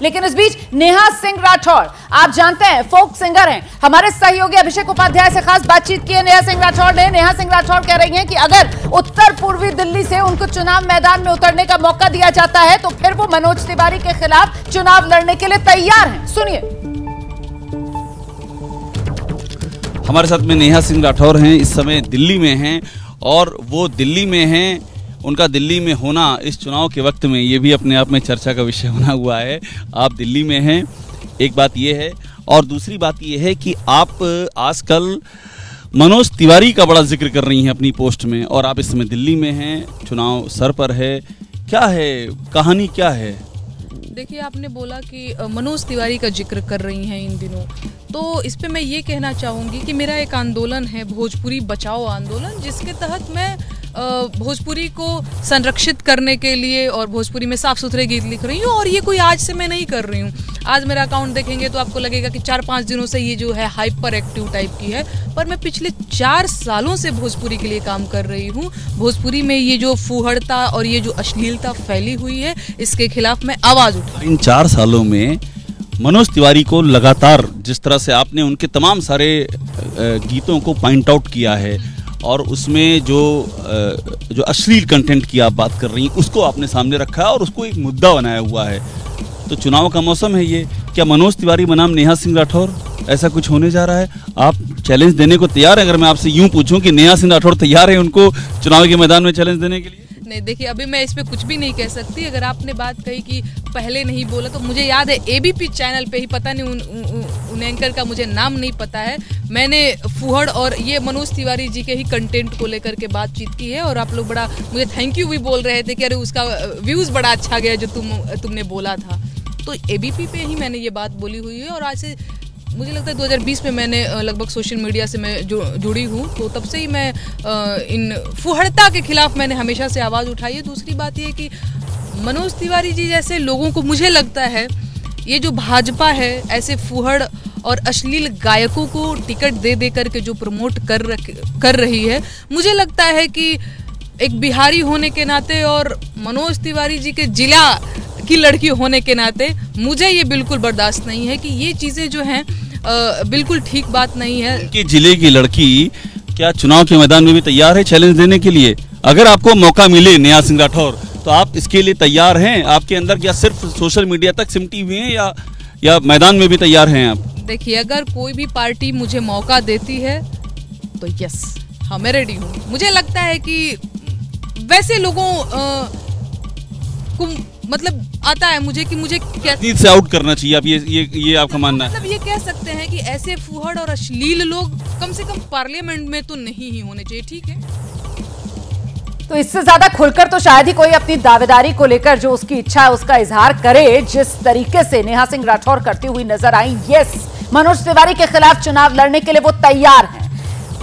लेकिन इस बीच नेहा सिंह राठौर, आप जानते हैं फोक सिंगर हैं, हमारे सहयोगी अभिषेक उपाध्याय से खास बातचीत की है नेहा सिंह राठौर ने। नेहा सिंह राठौर कह रही हैं कि अगर उत्तर पूर्वी दिल्ली से उनको चुनाव मैदान में उतरने का मौका दिया जाता है तो फिर वो मनोज तिवारी के खिलाफ चुनाव लड़ने के लिए तैयार हैं। सुनिए। हमारे साथ में नेहा सिंह राठौर हैं, इस समय दिल्ली में हैं और वो दिल्ली में हैं, उनका दिल्ली में होना इस चुनाव के वक्त में ये भी अपने आप में चर्चा का विषय बना हुआ है। आप दिल्ली में हैं, एक बात ये है, और दूसरी बात ये है कि आप आजकल मनोज तिवारी का बड़ा जिक्र कर रही हैं अपनी पोस्ट में, और आप इस समय दिल्ली में हैं, चुनाव सर पर है, क्या है कहानी, क्या है? देखिए, आपने बोला कि मनोज तिवारी का जिक्र कर रही हैं इन दिनों, तो इस पे मैं ये कहना चाहूँगी कि मेरा एक आंदोलन है भोजपुरी बचाओ आंदोलन, जिसके तहत मैं भोजपुरी को संरक्षित करने के लिए और भोजपुरी में साफ सुथरे गीत लिख रही हूँ। और ये कोई आज से मैं नहीं कर रही हूँ। आज मेरा अकाउंट देखेंगे तो आपको लगेगा कि 4-5 दिनों से ये जो है हाइपर एक्टिव टाइप की है, पर मैं पिछले 4 सालों से भोजपुरी के लिए काम कर रही हूँ। भोजपुरी में ये जो फूहड़ता और ये जो अश्लीलता फैली हुई है, इसके खिलाफ मैं आवाज़ उठा। इन 4 सालों में मनोज तिवारी को लगातार जिस तरह से आपने उनके तमाम सारे गीतों को पॉइंट आउट किया है और उसमें जो अश्लील कंटेंट की आप बात कर रही हैं उसको आपने सामने रखा है और उसको एक मुद्दा बनाया हुआ है, तो चुनाव का मौसम है ये, क्या मनोज तिवारी बनाम नेहा सिंह राठौर ऐसा कुछ होने जा रहा है? आप चैलेंज देने को तैयार हैं? अगर मैं आपसे यूं पूछूं कि नेहा सिंह राठौर तैयार है उनको चुनाव के मैदान में चैलेंज देने के लिए? नहीं, देखिए, अभी मैं इस पे कुछ भी नहीं कह सकती। अगर आपने बात कही कि पहले नहीं बोला, तो मुझे याद है एबीपी चैनल पे ही, पता नहीं उन एंकर का मुझे नाम नहीं पता है, मैंने फूहड़ और ये मनोज तिवारी जी के ही कंटेंट को लेकर के बातचीत की है, और आप लोग बड़ा मुझे थैंक यू भी बोल रहे थे कि अरे उसका व्यूज़ बड़ा अच्छा गया जो तुमने बोला था। तो एबीपी पे ही मैंने ये बात बोली हुई है, और आज से मुझे लगता है 2020 में मैंने लगभग सोशल मीडिया से मैं जुड़ी हूँ, तो तब से ही मैं इन फुहड़ता के खिलाफ मैंने हमेशा से आवाज़ उठाई है। दूसरी बात ये कि मनोज तिवारी जी जैसे लोगों को, मुझे लगता है ये जो भाजपा है ऐसे फुहड़ और अश्लील गायकों को टिकट दे दे करके जो प्रमोट कर रही है, मुझे लगता है कि एक बिहारी होने के नाते और मनोज तिवारी जी के जिला की लड़की होने के नाते मुझे ये बिल्कुल बर्दाश्त नहीं है कि ये चीज़ें जो हैं बिल्कुल ठीक बात नहीं है। उनके जिले की लड़की क्या चुनाव के मैदान में भी तैयार है चैलेंज देने के लिए? अगर आपको मौका मिले नेहा सिंह राठौर, तो आप इसके लिए तैयार हैं? आपके अंदर क्या सिर्फ सोशल मीडिया तक सिमटी हुई हैं या मैदान में भी तैयार हैं आप? देखिए, अगर कोई भी पार्टी मुझे मौका देती है तो यस, हाँ, मैं रेडी हूँ। मुझे लगता है कि वैसे लोगों को मतलब आता है मुझे कि मुझे राजनीति से आउट करना चाहिए, आप ये आपका मानना है? मतलब ये कह सकते हैं कि ऐसे फूहड़ और अश्लील लोग कम से कम पार्लियामेंट में तो नहीं ही होने चाहिए, ठीक है? तो इससे ज्यादा खुलकर तो शायद ही कोई अपनी दावेदारी को लेकर जो उसकी इच्छा है उसका इजहार करे, जिस तरीके से नेहा सिंह राठौर करती हुई नजर आई। यस, मनोज तिवारी के खिलाफ चुनाव लड़ने के लिए वो तैयार हैं।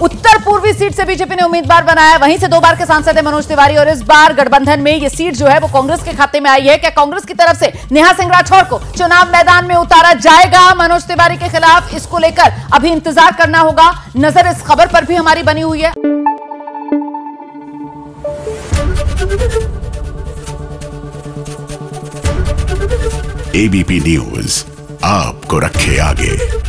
उत्तर पूर्वी सीट से बीजेपी ने उम्मीदवार बनाया, वहीं से 2 बार के सांसद है मनोज तिवारी, और इस बार गठबंधन में ये सीट जो है वो कांग्रेस के खाते में आई है। क्या कांग्रेस की तरफ से नेहा सिंह राठौर को चुनाव मैदान में उतारा जाएगा मनोज तिवारी के खिलाफ? इसको लेकर अभी इंतजार करना होगा। नजर इस खबर पर भी हमारी बनी हुई है। एबीपी न्यूज आपको रखे आगे।